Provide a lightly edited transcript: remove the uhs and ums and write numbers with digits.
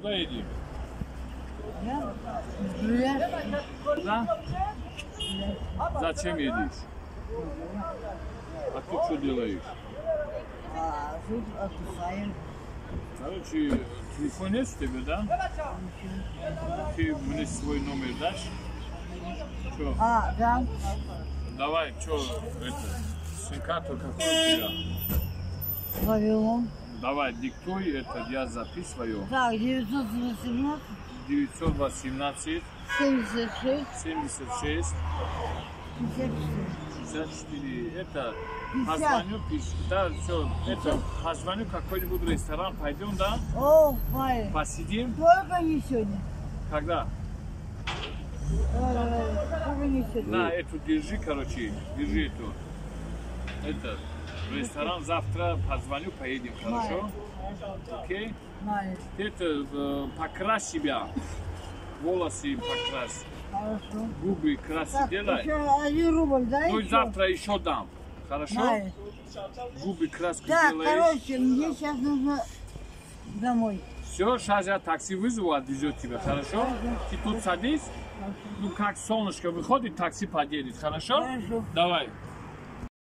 Куда едем? Да? Зачем едешь? А ты что делаешь? Тут отдыхаем. Короче, телефон есть у тебя, да? Ты мне свой номер дашь? Что? Да. Давай, что это? Сим-карту какой у тебя? Вавилон. Давай, диктуй, это я записываю. Так, 918, 918 76, 76 54. 54. Это 50. позвоню, да, все. Это позвоню какой-нибудь ресторан, пойдем, да? О, Валя. Посидим. Только не сегодня. Когда? Только не сегодня. На, эту держи, короче, держи эту. Это ресторан завтра позвоню, поедем, хорошо? Окей? Валя. Это покрась себя. Волосы покрась. Хорошо. Губы красить Так, делай. еще 1 рубль, да? Ну и еще? завтра еще дам. Хорошо? Валя. Губы краски Так, делаешь. короче, мне сейчас нужно домой. Все, сейчас я такси вызову, отвезет тебя, хорошо? Ты тут садись. Ну как солнышко выходит, такси подъедет, хорошо? Хорошо. Давай.